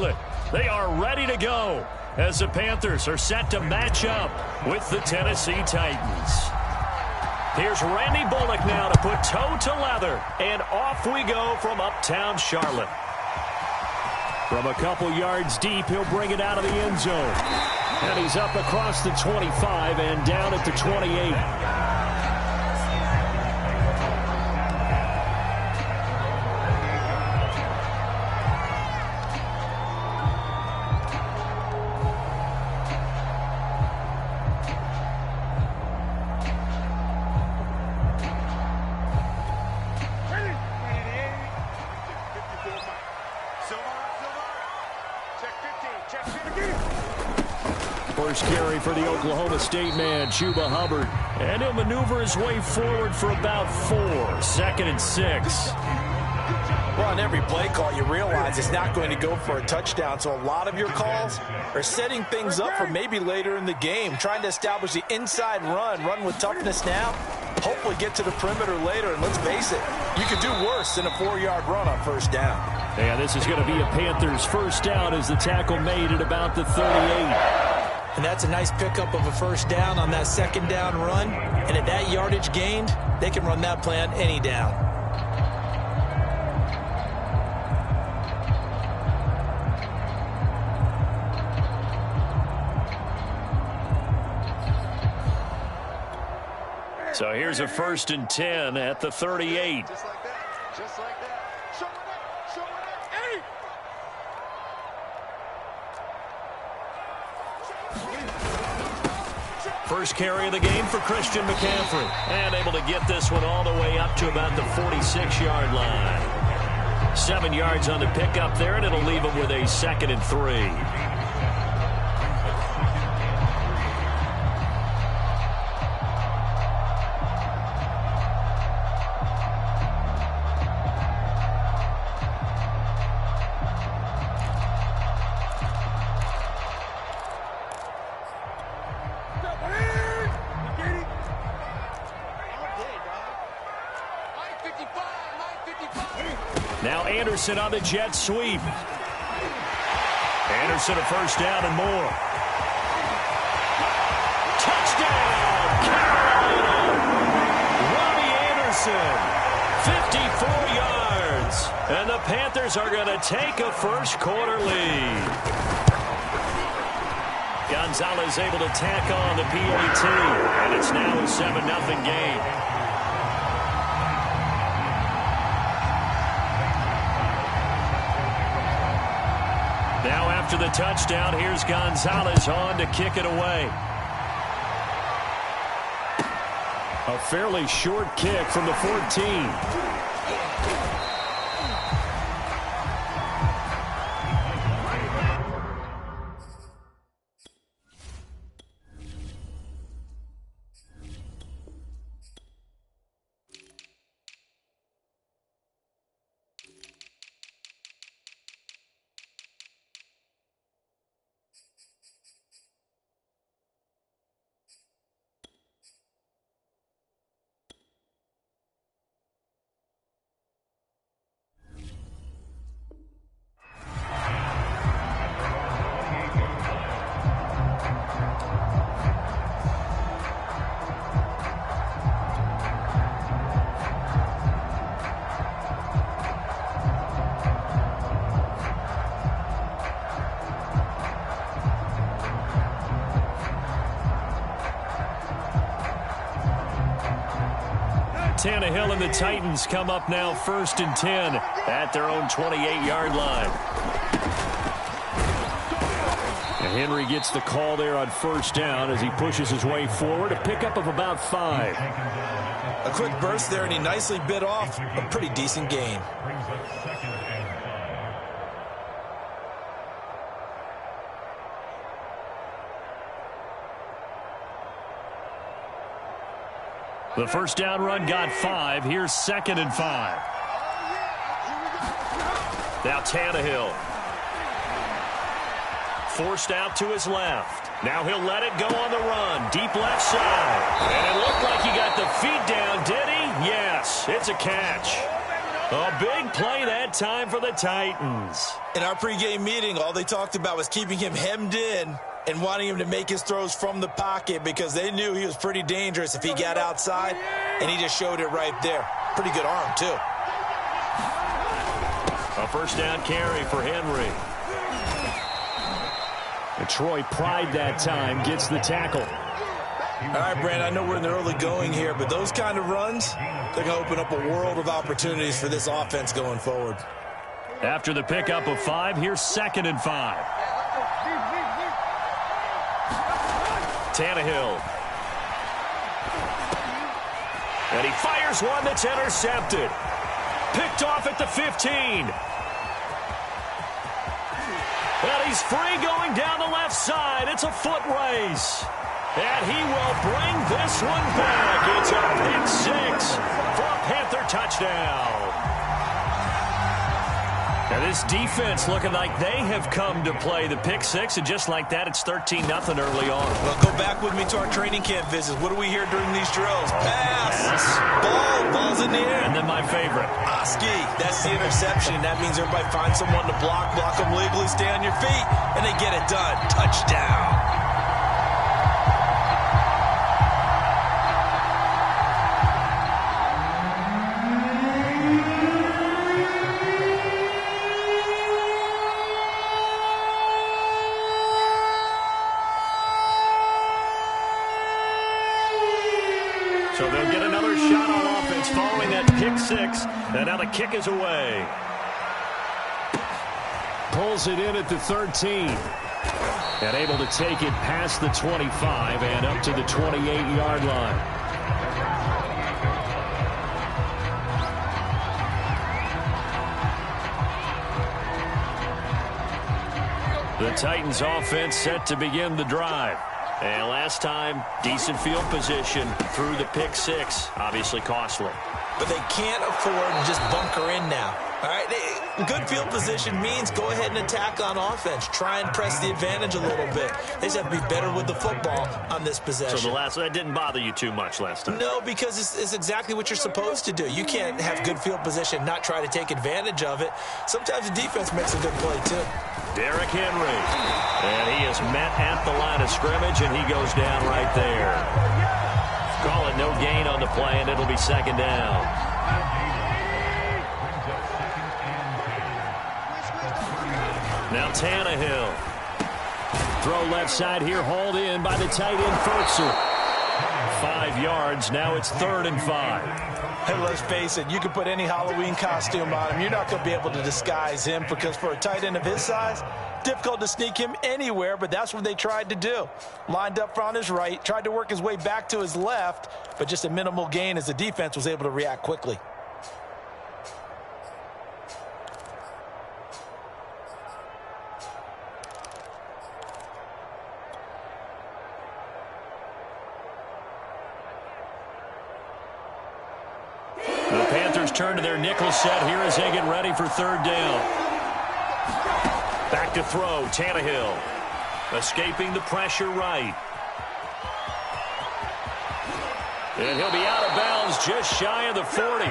Charlotte. They are ready to go as the Panthers are set to match up with the Tennessee Titans. Here's Randy Bullock now to put toe to leather, and off we go from uptown Charlotte. From a couple yards deep, he'll bring it out of the end zone. And he's up across the 25 and down at the 28. First carry for the Oklahoma State man, Chuba Hubbard. And he'll maneuver his way forward for about 4. 2nd and 6. Well, on every play call, you realize it's not going to go for a touchdown. So a lot of your calls are setting things up for maybe later in the game, trying to establish the inside run with toughness now, hopefully get to the perimeter later. And let's face it, you could do worse than a 4-yard run on first down. Yeah, this is going to be a Panthers first down as the tackle made at about the 38. And that's a nice pickup of a first down on that second down run. And at that yardage gained, they can run that play on any down. So here's a 1st and 10 at the 38. Just like that. Just like that. Show it up. Hey! First carry of the game for Christian McCaffrey. And able to get this one all the way up to about the 46-yard line. 7 yards on the pickup there, and it'll leave him with a 2nd and 3. Now Anderson on the jet sweep. Anderson a first down and more. Touchdown, Carolina! Robbie Anderson, 54 yards. And the Panthers are going to take a first-quarter lead. Gonzalez able to tack on the PAT. And it's now a 7-0 game. Now after the touchdown, here's Gonzalez on to kick it away. A fairly short kick from the 14. Tannehill and the Titans come up now 1st and 10 at their own 28-yard line. And Henry gets the call there on first down as he pushes his way forward. A pickup of about 5. A quick burst there, and he nicely bit off a pretty decent gain. The first down run got 5. Here's 2nd and 5. Now Tannehill. Forced out to his left. Now he'll let it go on the run. Deep left side. And it looked like he got the feet down, did he? Yes, it's a catch. A big play that time for the Titans. In our pregame meeting, all they talked about was keeping him hemmed in and wanting him to make his throws from the pocket because they knew he was pretty dangerous if he got outside, and he just showed it right there. Pretty good arm, too. A first down carry for Henry. And Troy Pride that time gets the tackle. All right, Brandon, I know we're in the early going here, but those kind of runs, they're going to open up a world of opportunities for this offense going forward. After the pickup of 5, here's 2nd and 5. Tannehill. And he fires one that's intercepted. Picked off at the 15. And he's free going down the left side. It's a foot race. And he will bring this one back. It's a pick 6 for a Panther touchdown. Now this defense looking like they have come to play the pick 6, and just like that, it's 13-0 early on. Well, go back with me to our training camp visits. What do we hear during these drills? Pass. Ball's in the air. And then my favorite. Oski, that's the interception. That means everybody finds someone to block them legally, stay on your feet, and they get it done. Touchdown. So they'll get another shot on offense following that pick 6. And now the kick is away. Pulls it in at the 13. And able to take it past the 25 and up to the 28-yard line. The Titans offense set to begin the drive. And last time, decent field position through the pick 6. Obviously costly. But they can't afford to just bunker in now. All right, good field position means go ahead and attack on offense. Try and press the advantage a little bit. They just have to be better with the football on this possession. So that didn't bother you too much last time? No, because it's exactly what you're supposed to do. You can't have good field position, not try to take advantage of it. Sometimes the defense makes a good play, too. Derrick Henry. And he is met at the line of scrimmage, and he goes down right there. Call it no gain on the play, and it'll be 2nd down. Now Tannehill. Throw left side here, hauled in by the tight end Furtzer. 5 yards, now it's 3rd and 5. Hey, let's face it, you can put any Halloween costume on him. You're not going to be able to disguise him because for a tight end of his size, difficult to sneak him anywhere, but that's what they tried to do. Lined up on his right, tried to work his way back to his left, but just a minimal gain as the defense was able to react quickly. The Panthers turn to their nickel set here as they get ready for 3rd down. Back to throw, Tannehill. Escaping the pressure right. And he'll be out of bounds just shy of the 40.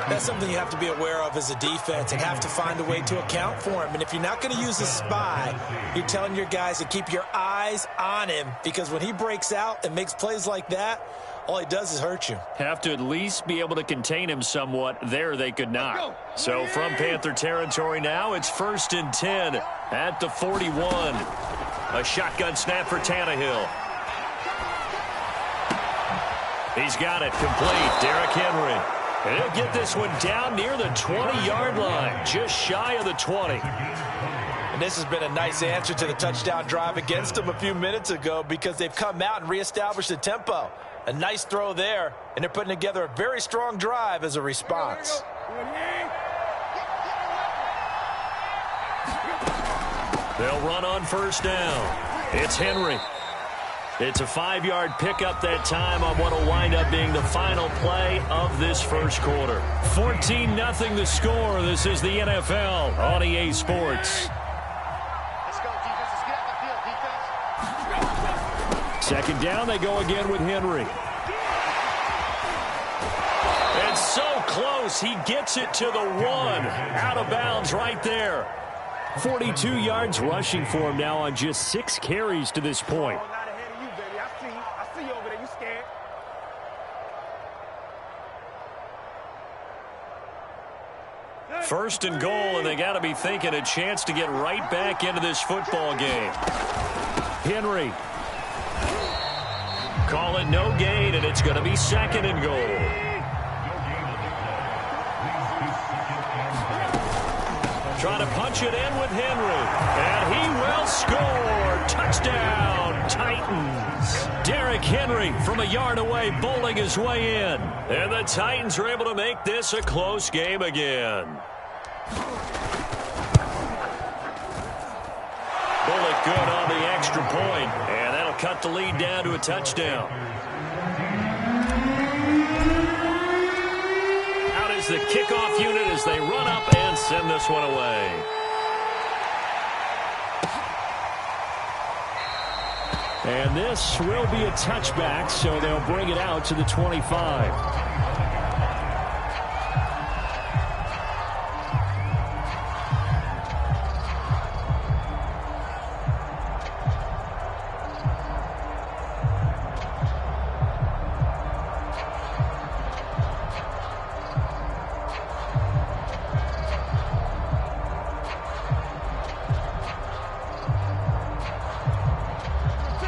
That's something you have to be aware of as a defense and have to find a way to account for him. And if you're not going to use a spy, you're telling your guys to keep your eyes on him because when he breaks out and makes plays like that, all he does is hurt you. Have to at least be able to contain him somewhat. There they could not. So from Panther territory now, it's 1st and 10 at the 41. A shotgun snap for Tannehill. He's got it complete. Derrick Henry. And he'll get this one down near the 20-yard line, just shy of the 20. And this has been a nice answer to the touchdown drive against them a few minutes ago because they've come out and reestablished the tempo. A nice throw there, and they're putting together a very strong drive as a response. They'll run on 1st down. It's Henry. It's a 5-yard pickup that time on what will wind up being the final play of this first quarter. 14-0 the score. This is the NFL on EA Sports. Let's go, defense. Let's get out the field, defense. 2nd down, they go again with Henry. And so close. He gets it to the 1. Out of bounds right there. 42 yards rushing for him now on just 6 carries to this point. First and goal, and they got to be thinking a chance to get right back into this football game. Henry. Call it no gain, and it's going to be second and goal. Trying to punch it in with Henry. And he will score. Touchdown, Titans. Derrick Henry from a yard away bowling his way in. And the Titans are able to make this a close game again. Bullock good on the extra point, and that'll cut the lead down to a touchdown. Out is the kickoff unit as they run up and send this one away. And this will be a touchback, so they'll bring it out to the 25.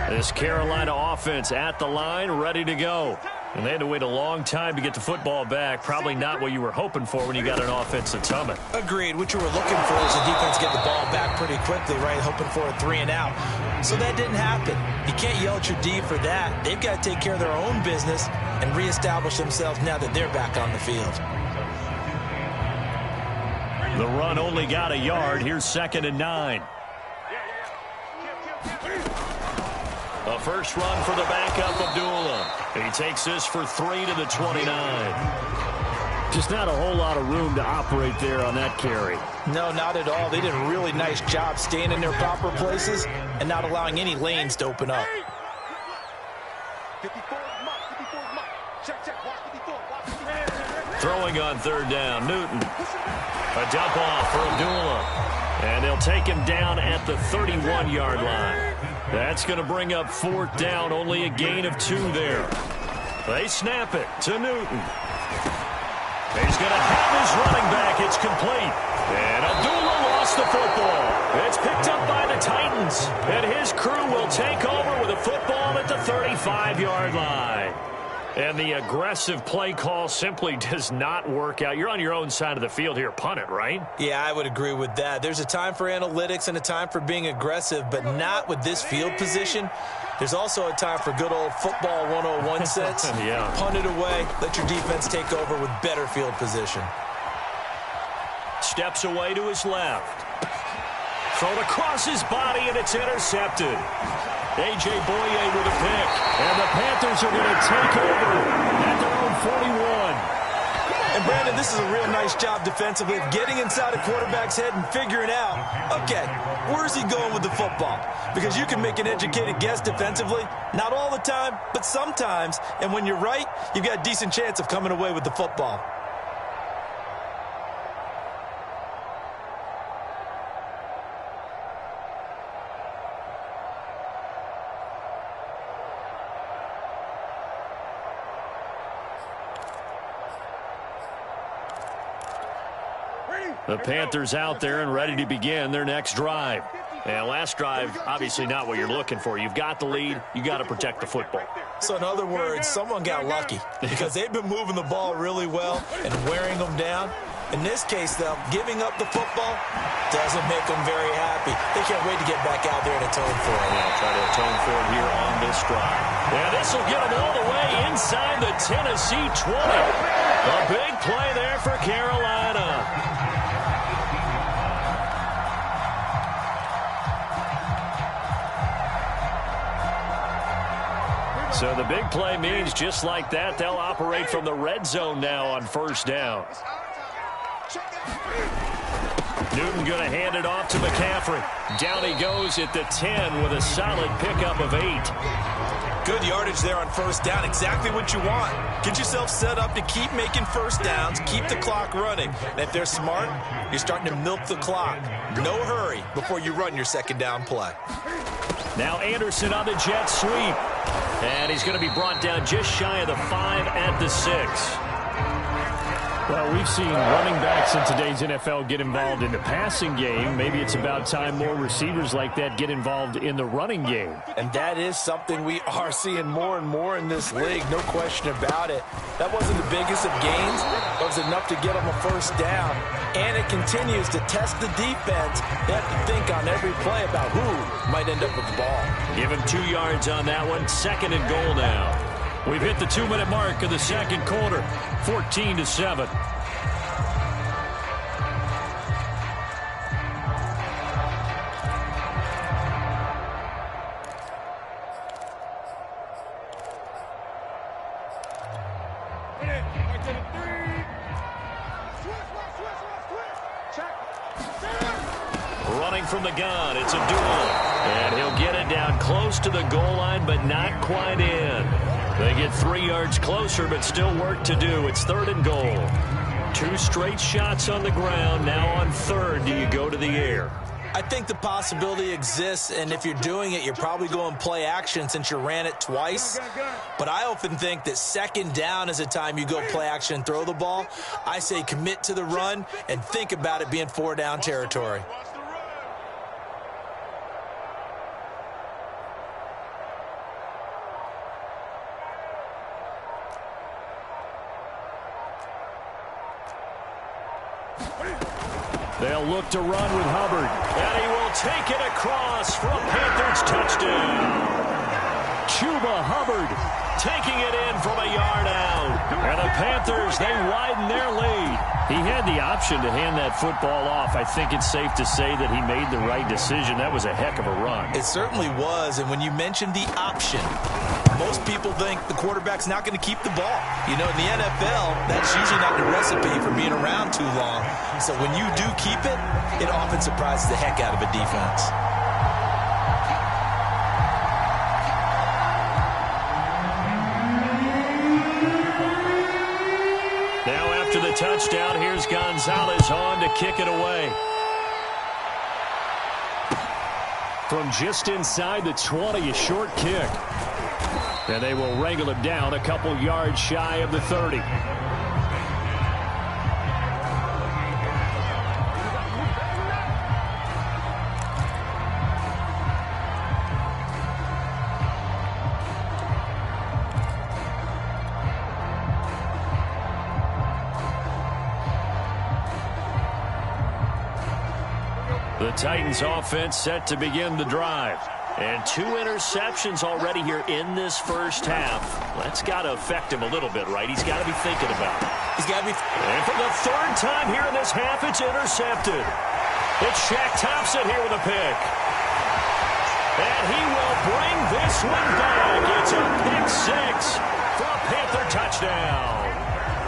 This Carolina offense at the line, ready to go. And they had to wait a long time to get the football back. Probably not what you were hoping for when you got an offense at Summit. Agreed. What you were looking for is the defense get the ball back pretty quickly, right? Hoping for a 3 and out. So that didn't happen. You can't yell at your D for that. They've got to take care of their own business and reestablish themselves now that they're back on the field. The run only got a yard. Here's 2nd and 9. A first run for the backup, Abdullah. He takes this for 3 to the 29. Just not a whole lot of room to operate there on that carry. No, not at all. They did a really nice job staying in their proper places and not allowing any lanes to open up. Throwing on 3rd down, Newton. A dump off for Abdullah. And they'll take him down at the 31-yard line. That's going to bring up 4th down, only a gain of 2 there. They snap it to Newton. He's going to have his running back. It's complete. And Abdullah lost the football. It's picked up by the Titans. And his crew will take over with a football at the 35-yard line. And the aggressive play call simply does not work out. You're on your own side of the field here. Punt it, right? Yeah, I would agree with that. There's a time for analytics and a time for being aggressive, but not with this field position. There's also a time for good old football 101 sense. Yeah. Punt it away. Let your defense take over with better field position. Steps away to his left. Thrown across his body, and it's intercepted. A.J. Boye with a pick. And the Panthers are going to take over at their own 41. And, Brandon, this is a real nice job defensively of getting inside a quarterback's head and figuring out, okay, where's he going with the football? Because you can make an educated guess defensively. Not all the time, but sometimes. And when you're right, you've got a decent chance of coming away with the football. The Panthers out there and ready to begin their next drive. And last drive, obviously not what you're looking for. You've got the lead. You got to protect the football. So in other words, someone got lucky because they've been moving the ball really well and wearing them down. In this case, though, giving up the football doesn't make them very happy. They can't wait to get back out there and atone for it. Yeah, try to atone for it here on this drive. Yeah, this will get them all the way inside the Tennessee 20. A big play there for Carolina. So the big play means just like that, they'll operate from the red zone now on 1st down. Newton going to hand it off to McCaffrey. Down he goes at the 10 with a solid pickup of 8. Good yardage there on first down. Exactly what you want. Get yourself set up to keep making first downs, keep the clock running. And if they're smart, you're starting to milk the clock. No hurry before you run your second down play. Now Anderson on the jet sweep. And he's going to be brought down just shy of the 5 at the 6. Well, we've seen running backs in today's NFL get involved in the passing game. Maybe it's about time more receivers like that get involved in the running game. And that is something we are seeing more and more in this league, no question about it. That wasn't the biggest of gains, but it was enough to get them a first down. And it continues to test the defense. They have to think on every play about who might end up with the ball. Give him 2 yards on that one. 2nd and goal now. We've hit the 2-minute mark of the second quarter. 14-7. Running from the gun, it's a duel. And he'll get it down close to the goal line, but not quite in. They get 3 yards closer, but still work to do. It's 3rd and goal. 2 straight shots on the ground. Now on 3rd, do you go to the air? I think the possibility exists, and if you're doing it, you're probably going play action since you ran it twice. But I often think that 2nd down is the time you go play action and throw the ball. I say commit to the run and think about it being 4-down territory. They'll look to run with Hubbard. And he will take it across for a Panthers touchdown. Chuba Hubbard taking it in from a yard out. And the Panthers, they widen their lead. He had the option to hand that football off. I think it's safe to say that he made the right decision. That was a heck of a run. It certainly was, and when you mentioned the option, most people think the quarterback's not going to keep the ball. You know, in the NFL, that's usually not the recipe for being around too long. So when you do keep it, it often surprises the heck out of a defense. Now after the touchdown, here's Gonzalez on to kick it away. From just inside the 20, a short kick. And they will wrangle him down a couple yards shy of the 30. The Titans offense set to begin the drive. And 2 interceptions already here in this first half. That's got to affect him a little bit, right? He's got to be thinking about it. He's got to be. And for the 3rd time here in this half, it's intercepted. It's Shaq Thompson here with a pick. And he will bring this one back. It's a pick 6 for a Panther touchdown.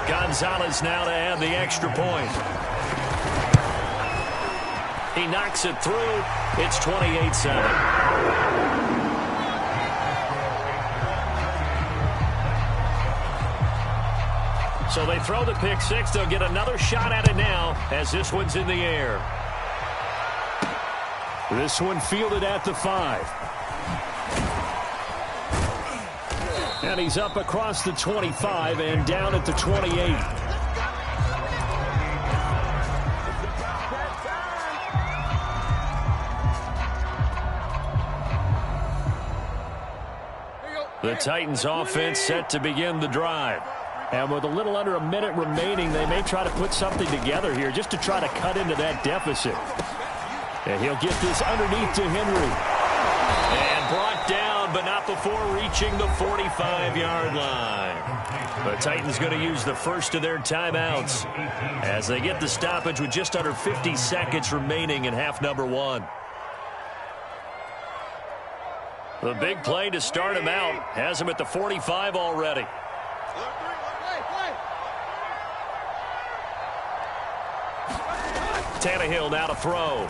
Gonzalez now to add the extra point. He knocks it through. It's 28-7. So they throw the pick 6. They'll get another shot at it now as this one's in the air. This one fielded at the 5. And he's up across the 25 and down at the 28. The Titans offense set to begin the drive. And with a little under a minute remaining, they may try to put something together here just to try to cut into that deficit. And he'll get this underneath to Henry. And brought down, but not before reaching the 45-yard line. The Titans going to use the first of their timeouts as they get the stoppage with just under 50 seconds remaining in half number 1. The big play to start him out has him at the 45 already. Tannehill now to throw.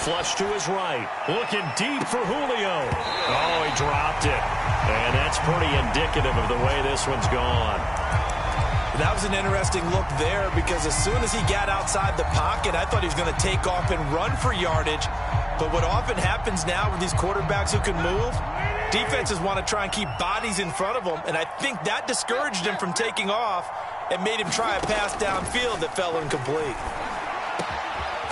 Flush to his right. Looking deep for Julio. Oh, he dropped it. And that's pretty indicative of the way this one's gone. That was an interesting look there because as soon as he got outside the pocket, I thought he was going to take off and run for yardage. But what often happens now with these quarterbacks who can move, defenses want to try and keep bodies in front of them, and I think that discouraged him from taking off and made him try a pass downfield that fell incomplete.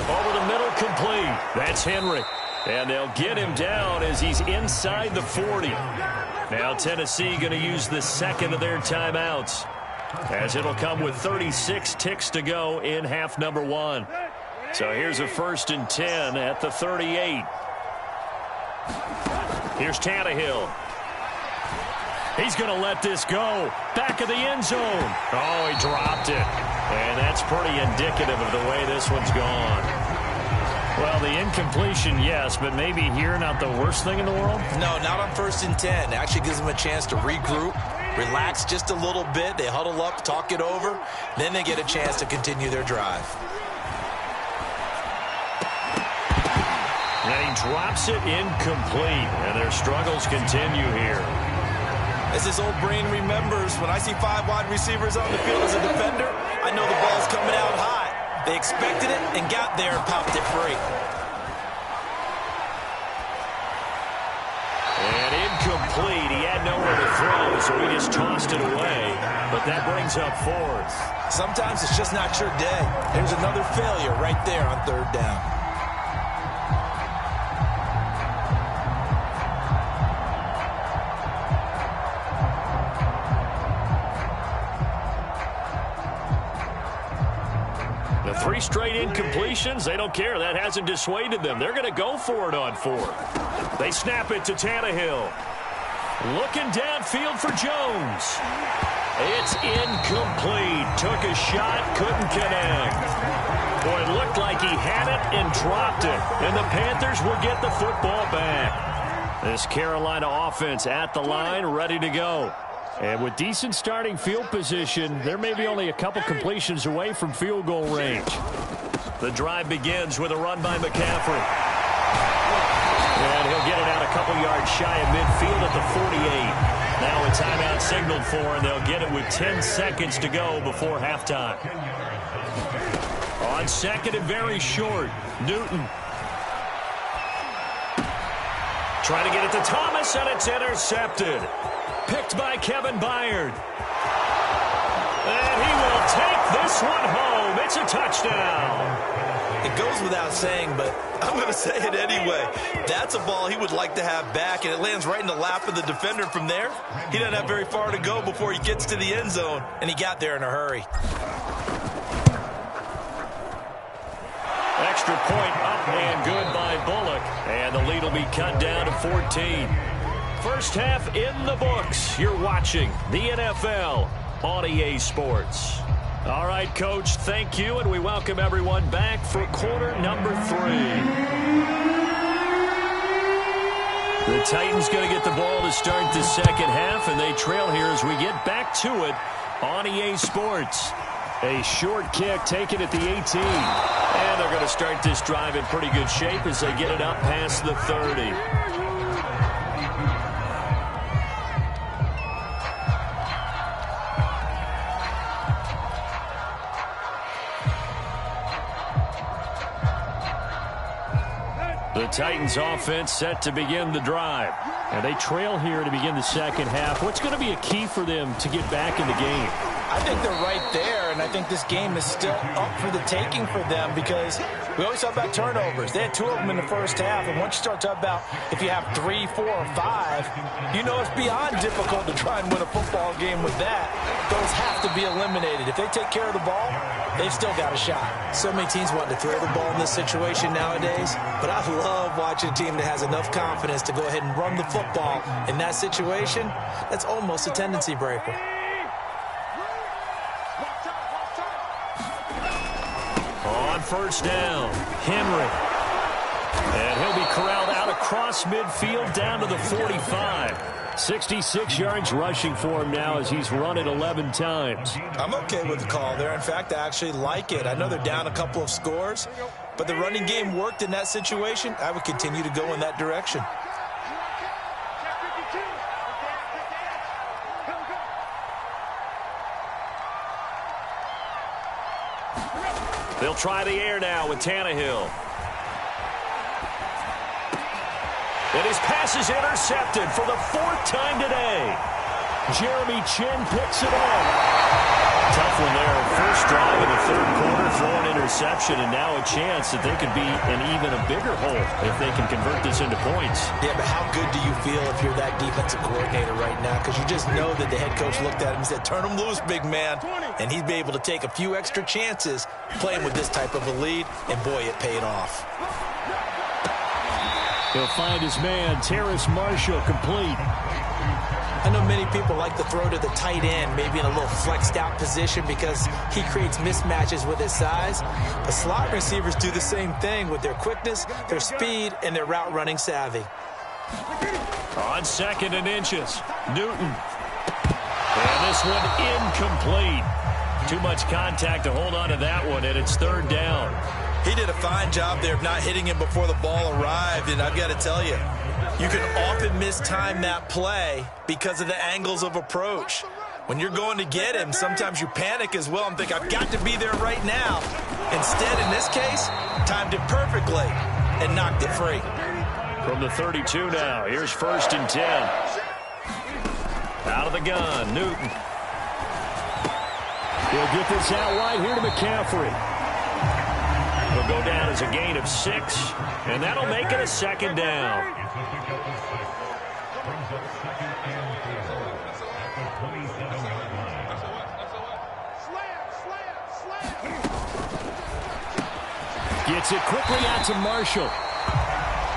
Over the middle, complete. That's Henry. And they'll get him down as he's inside the 40. Now Tennessee going to use the second of their timeouts, as it'll come with 36 ticks to go in half number 1. So here's a 1st and 10 at the 38. Here's Tannehill. He's going to let this go. Back of the end zone. Oh, he dropped it. And that's pretty indicative of the way this one's gone. Well, the incompletion, yes, but maybe here not the worst thing in the world? No, not on 1st and 10. Actually gives them a chance to regroup, relax just a little bit. They huddle up, talk it over. Then they get a chance to continue their drive. And he drops it incomplete, and their struggles continue here. As his old brain remembers, when I see 5 wide receivers on the field as a defender, I know the ball's coming out high. They expected it and got there and popped it free. And incomplete. He had nowhere to throw, so he just tossed it away. But that brings up 4th. Sometimes it's just not your day. There's another failure right there on 3rd down. The 3 straight incompletions, they don't care. That hasn't dissuaded them. They're going to go for it on 4th. They snap it to Tannehill. Looking downfield for Jones. It's incomplete. Took a shot, couldn't connect. Boy, it looked like he had it and dropped it. And the Panthers will get the football back. This Carolina offense at the line, ready to go. And with decent starting field position, they're maybe only a couple completions away from field goal range. The drive begins with a run by McCaffrey. And he'll get it out a couple yards shy of midfield at the 48. Now a timeout signaled for, and they'll get it with 10 seconds to go before halftime. On 2nd and very short, Newton. Trying to get it to Thomas, and it's intercepted. Picked by Kevin Byard. And he will take this one home. It's a touchdown. It goes without saying, but I'm going to say it anyway. That's a ball he would like to have back, and it lands right in the lap of the defender from there. He doesn't have very far to go before he gets to the end zone, and he got there in a hurry. Extra point up and good by Bullock. And the lead will be cut down to 14. First half in the books. You're watching the NFL on EA Sports. All right, Coach, thank you, and we welcome everyone back for quarter number 3. The Titans going to get the ball to start the second half, and they trail here as we get back to it on EA Sports. A short kick taken at the 18. And they're going to start this drive in pretty good shape as they get it up past the 30. The Titans offense set to begin the drive. And they trail here to begin the second half. What's going to be a key for them to get back in the game? I think they're right there, and I think this game is still up for the taking for them because we always talk about turnovers. They had 2 of them in the first half, and once you start talking about if you have 3, 4, or 5, you know it's beyond difficult to try and win a football game with that. Those have to be eliminated. If they take care of the ball, they've still got a shot. So many teams want to throw the ball in this situation nowadays, but I love watching a team that has enough confidence to go ahead and run the football. In that situation, that's almost a tendency breaker. On first down, Henry. And he'll be corralled out across midfield down to the 45. 66 yards rushing for him now as he's run it 11 times. I'm okay with the call there. In fact, I actually like it. I know they're down a couple of scores, but the running game worked in that situation, I would continue to go in that direction. They'll try the air now with Tannehill. And his pass is intercepted for the 4th time today. Jeremy Chin picks it up. Tough one there. First drive in the 3rd quarter, throw an interception, and now a chance that they could be in even a bigger hole if they can convert this into points. Yeah, but how good do you feel if you're that defensive coordinator right now? Because you just know that the head coach looked at him and said, turn him loose, big man. And he'd be able to take a few extra chances playing with this type of a lead, and boy, it paid off. He'll find his man, Terrace Marshall, complete. I know many people like to throw to the tight end, maybe in a little flexed out position because he creates mismatches with his size. But slot receivers do the same thing with their quickness, their speed, and their route running savvy. On 2nd and inches, Newton. And this one incomplete. Too much contact to hold on to that one, and it's 3rd down. He did a fine job there of not hitting him before the ball arrived, and I've got to tell you, you can often mistime that play because of the angles of approach. When you're going to get him, sometimes you panic as well and think, I've got to be there right now. Instead, in this case, timed it perfectly and knocked it free. From the 32 now, here's 1st and 10. Out of the gun, Newton. He'll get this out wide here to McCaffrey. It'll go down as a gain of 6, and that'll make it a 2nd down. Gets it quickly out to Marshall.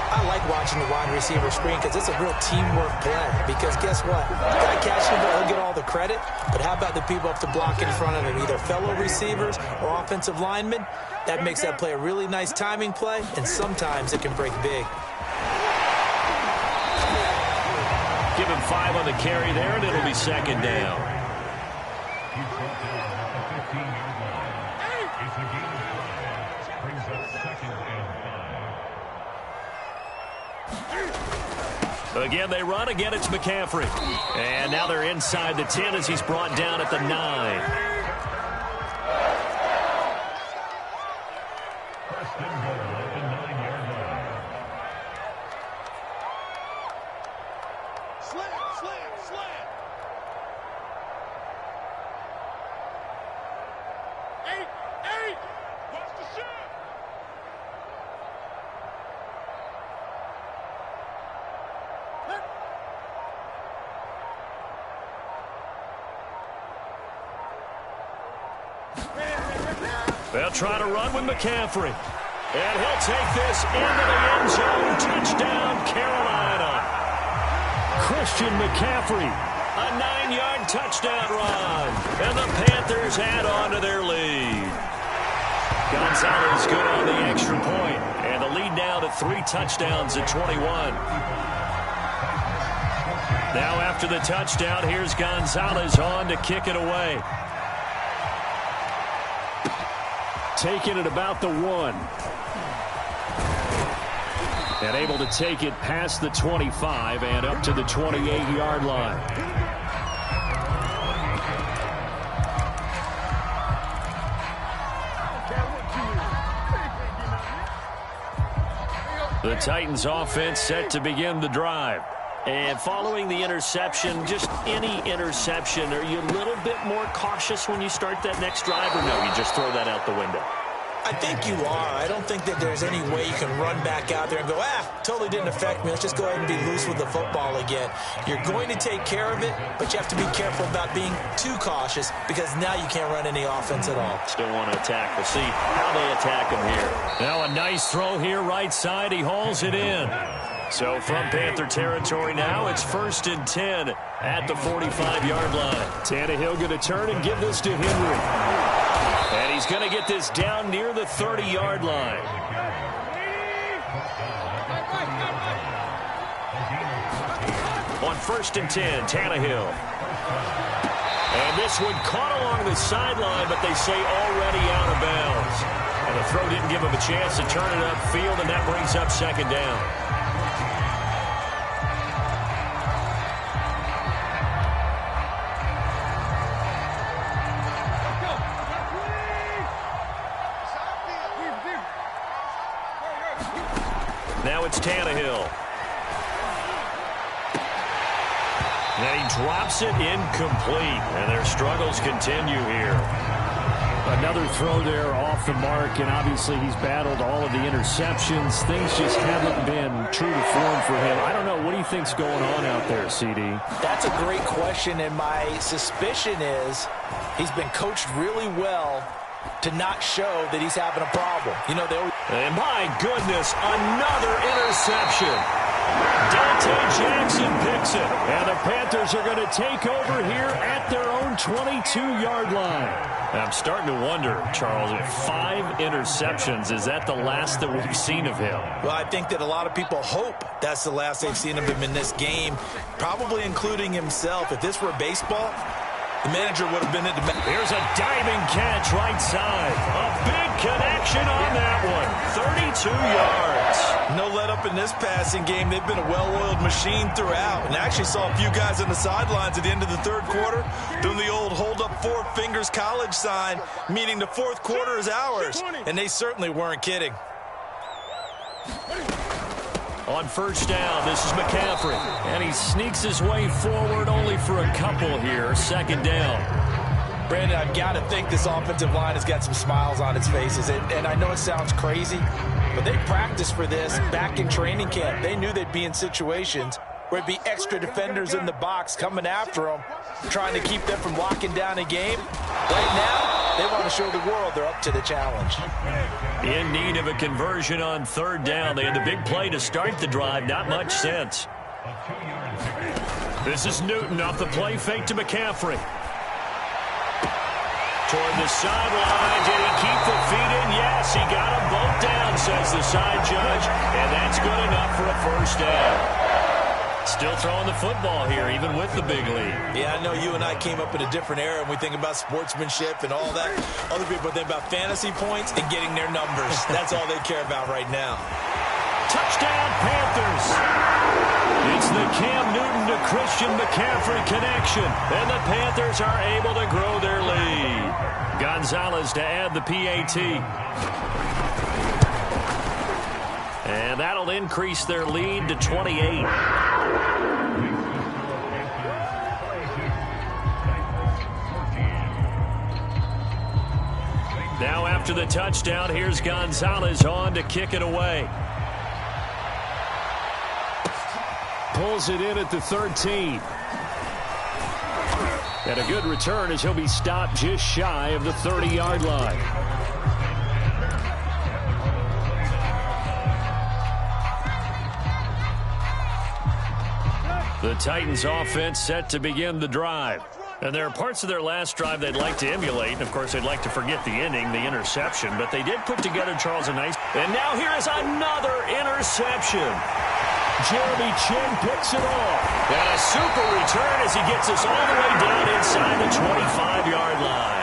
I like watching the wide receiver screen because it's a real teamwork play. Because guess what? The guy catching the ball, he'll get all the credit. But how about the people up to block in front of him, either fellow receivers or offensive linemen? That makes that play a really nice timing play, and sometimes it can break big. Give him 5 on the carry there, and it'll be 2nd down. Again, they run. Again, it's McCaffrey. And now they're inside the 10 as he's brought down at the 9. They'll try to run with McCaffrey. And he'll take this into the end zone. Touchdown, Carolina. Christian McCaffrey. A 9-yard touchdown run. And the Panthers add on to their lead. Gonzalez good on the extra point. And the lead now to 3 touchdowns at 21. Now after the touchdown, here's Gonzalez on to kick it away. Taking it about the 1. And able to take it past the 25 and up to the 28-yard line. The Titans offense set to begin the drive. And following the interception, just any interception, are you a little bit more cautious when you start that next drive, or no, you just throw that out the window? I think you are. I don't think that there's any way you can run back out there and go, totally didn't affect me. Let's just go ahead and be loose with the football again. You're going to take care of it, but you have to be careful about being too cautious because now you can't run any offense at all. Still want to attack. We'll see how they attack him here. Now a nice throw here, right side. He hauls it in. So from Panther territory now, it's 1st and 10 at the 45-yard line. Tannehill going to turn and give this to Henry. And he's going to get this down near the 30-yard line. On 1st and 10, Tannehill. And this one caught along the sideline, but they say already out of bounds. And the throw didn't give him a chance to turn it upfield, and that brings up second down. Now it's Tannehill. And he drops it incomplete, and their struggles continue here. Another throw there off the mark, and obviously he's battled all of the interceptions. Things just haven't been true to form for him. I don't know. What do you think's going on out there, CD? That's a great question, and my suspicion is he's been coached really well to not show that he's having a problem. You know, and my goodness, another interception. Dante Jackson picks it, and the Panthers are going to take over here at their own 22-yard line. I'm starting to wonder, Charles, if 5 interceptions, is that the last that we've seen of him? Well, I think that a lot of people hope that's the last they've seen of him in this game, probably including himself. If this were baseball, the manager would have been at the... Here's a diving catch right side. A big connection on that one. 32 yards. No let up in this passing game. They've been a well-oiled machine throughout. And I actually saw a few guys on the sidelines at the end of the third quarter doing the old hold up 4 fingers college sign, meaning the fourth quarter is ours. And they certainly weren't kidding. On first down, this is McCaffrey. And he sneaks his way forward only for a couple here. Second down. Brandon, I've got to think this offensive line has got some smiles on its faces. And I know it sounds crazy, but they practiced for this back in training camp. They knew they'd be in situations where it'd be extra defenders in the box coming after them, trying to keep them from locking down a game. Right now, they want to show the world they're up to the challenge. In need of a conversion on third down. They had the big play to start the drive. Not much sense. This is Newton off the play fake to McCaffrey. Toward the sideline. Did he keep the feet in? Yes, he got them both down, says the side judge. And that's good enough for a first down. Still throwing the football here, even with the big lead. Yeah, I know you and I came up in a different era, and we think about sportsmanship and all that. Other people think about fantasy points and getting their numbers. That's all they care about right now. Touchdown, Panthers. It's the Cam Newton to Christian McCaffrey connection, and the Panthers are able to grow their lead. Gonzalez to add the PAT. And that'll increase their lead to 28. Now after the touchdown, here's Gonzalez on to kick it away. Pulls it in at the 13. And a good return as he'll be stopped just shy of the 30-yard line. The Titans offense set to begin the drive. And there are parts of their last drive they'd like to emulate. And, of course, they'd like to forget the ending, the interception. But they did put together, Charles, a nice... And now here is another interception. Jeremy Chin picks it off. And a super return as he gets us all the way down inside the 25-yard line.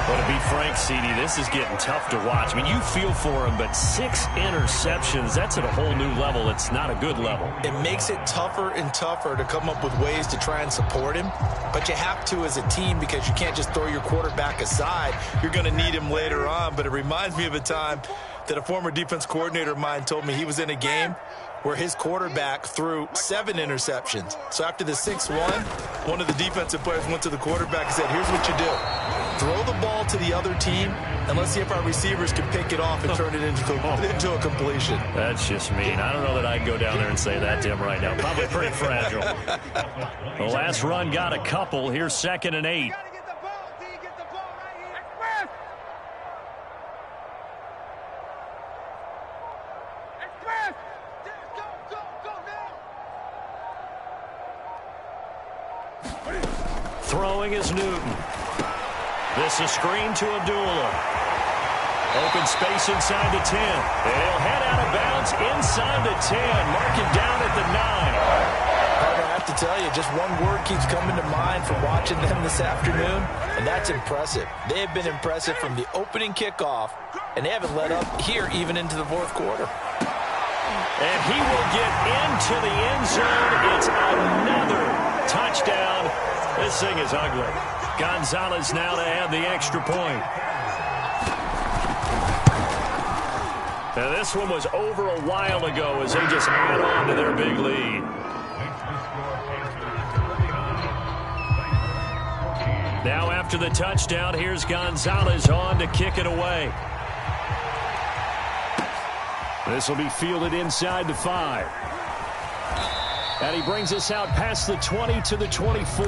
But to be frank, CD, this is getting tough to watch. I mean, you feel for him, but 6 interceptions, that's at a whole new level. It's not a good level. It makes it tougher and tougher to come up with ways to try and support him. But you have to as a team because you can't just throw your quarterback aside. You're going to need him later on. But it reminds me of a time that a former defense coordinator of mine told me he was in a game where his quarterback threw 7 interceptions. So after the 6th one of the defensive players went to the quarterback and said, here's what you do. Throw the ball to the other team, and let's see if our receivers can pick it off and turn it into a completion. That's just mean. I don't know that I'd go down there and say that to him right now. Probably pretty fragile. The last run got a couple. Here's 2nd and 8. Throwing is Newton. This is screen to Abdullah. Open space inside the 10. And he'll head out of bounds inside the 10. Mark it down at the 9. Partner, I have to tell you, just one word keeps coming to mind from watching them this afternoon, and that's impressive. They have been impressive from the opening kickoff and they haven't let up here even into the fourth quarter. And he will get into the end zone. It's another touchdown. This thing is ugly. Gonzalez now to add the extra point. Now this one was over a while ago as they just add on to their big lead. Now after the touchdown, here's Gonzalez on to kick it away. This will be fielded inside the 5. And he brings us out past the 20 to the 24.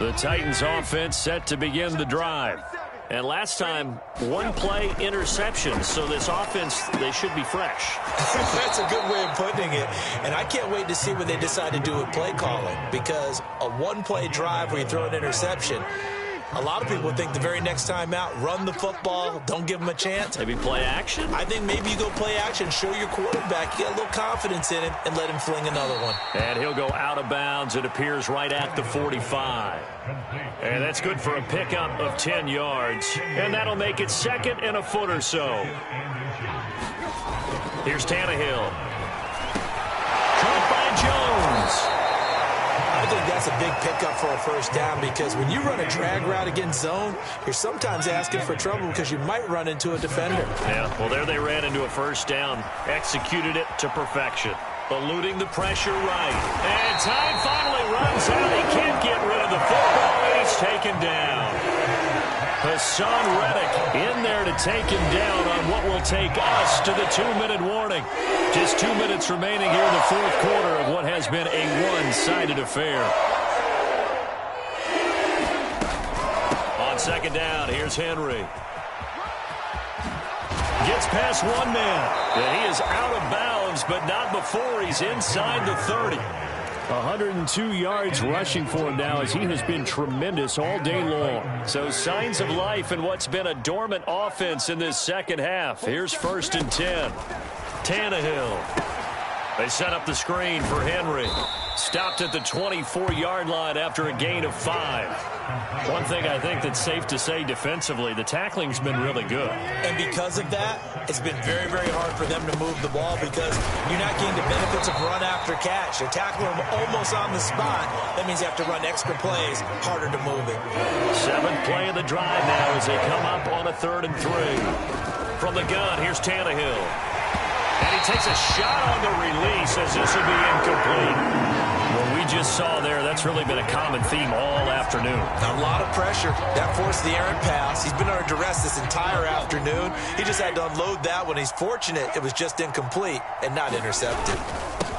The Titans offense set to begin the drive. And last time, one play interception. So this offense, they should be fresh. That's a good way of putting it. And I can't wait to see what they decide to do with play calling. Because a one-play drive where you throw an interception, a lot of people think the very next time out, run the football, don't give them a chance. Maybe play action? I think maybe you go play action, show your quarterback, you got a little confidence in him, and let him fling another one. And he'll go out of bounds. It appears right at the 45. And that's good for a pickup of 10 yards. And that'll make it second and a foot or so. Here's Tannehill. Caught by Jones. I think that's a big pickup for a first down because when you run a drag route against zone, you're sometimes asking for trouble because you might run into a defender. Yeah, well, there they ran into a first down. Executed it to perfection. Eluding the pressure right. And time finally runs out. He can't get rid of the football, and he's taken down. Hassan Reddick in there to take him down on what will take us to the 2-minute warning. Just 2 minutes remaining here in the fourth quarter of what has been a one-sided affair. On second down, here's Henry. Gets past one man. And he is out of bounds, but not before he's inside the 30. 102 yards rushing for him now as he has been tremendous all day long. So signs of life in what's been a dormant offense in this second half. Here's 1st and 10. Tannehill. They set up the screen for Henry. Stopped at the 24-yard line after a gain of 5. One thing I think that's safe to say defensively, the tackling's been really good. And because of that, it's been very, very hard for them to move the ball because you're not getting the benefits of run after catch. You're tackling them almost on the spot. That means you have to run extra plays, harder to move it. 7th play of the drive now as they come up on a 3rd and 3. From the gun, here's Tannehill. And he takes a shot on the release as this will be incomplete. What we just saw there, that's really been a common theme all afternoon. A lot of pressure. That forced the errant pass. He's been under duress this entire afternoon. He just had to unload that one. He's fortunate it was just incomplete and not intercepted.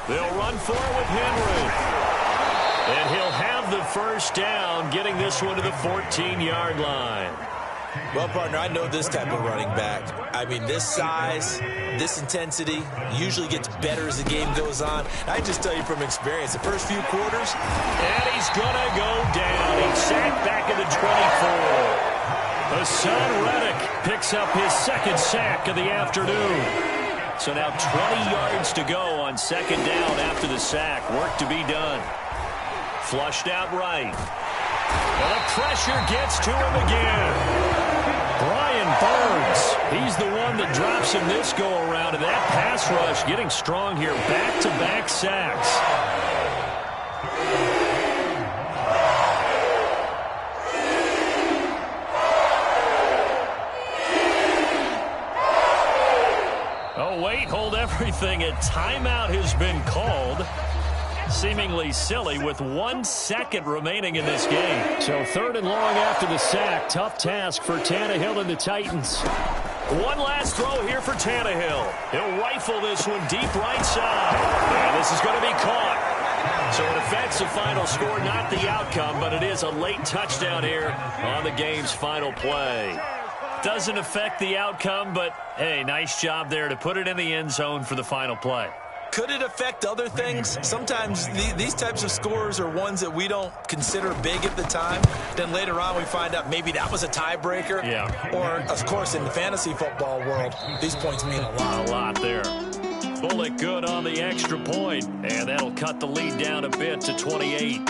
They'll run for it with Henry. And he'll have the first down, getting this one to the 14-yard line. Well, partner, I know this type of running back. I mean, this size, this intensity usually gets better as the game goes on. I just tell you from experience, the first few quarters. And he's going to go down. He's sacked back at the 24. Hassan Reddick picks up his second sack of the afternoon. So now 20 yards to go on second down after the sack. Work to be done. Flushed out right. And the pressure gets to him again. Brian Burns, he's the one that drops him this go-around. And that pass rush getting strong here. Back-to-back sacks. Oh, wait, hold everything. A timeout has been called. Seemingly silly with 1 second remaining in this game. So 3rd and long after the sack. Tough task for Tannehill and the Titans. One last throw here for Tannehill. He'll rifle this one deep right side. And this is going to be caught. So it affects the final score, not the outcome, but it is a late touchdown here on the game's final play. Doesn't affect the outcome, but hey, nice job there to put it in the end zone for the final play. Could it affect other things? Sometimes these types of scores are ones that we don't consider big at the time. Then later on we find out maybe that was a tiebreaker. Yeah. Or, of course, in the fantasy football world, these points mean a lot. A lot there. Bullock good on the extra point, and that'll cut the lead down a bit to 28.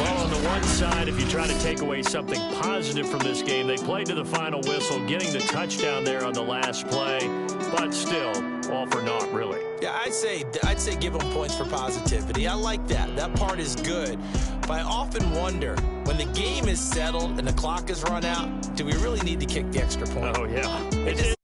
Well, on the one side, if you try to take away something positive from this game, they played to the final whistle, getting the touchdown there on the last play, but still, all for naught, really. Yeah, I'd say give them points for positivity. I like that. That part is good. But I often wonder, when the game is settled and the clock is run out, do we really need to kick the extra point? Oh, yeah.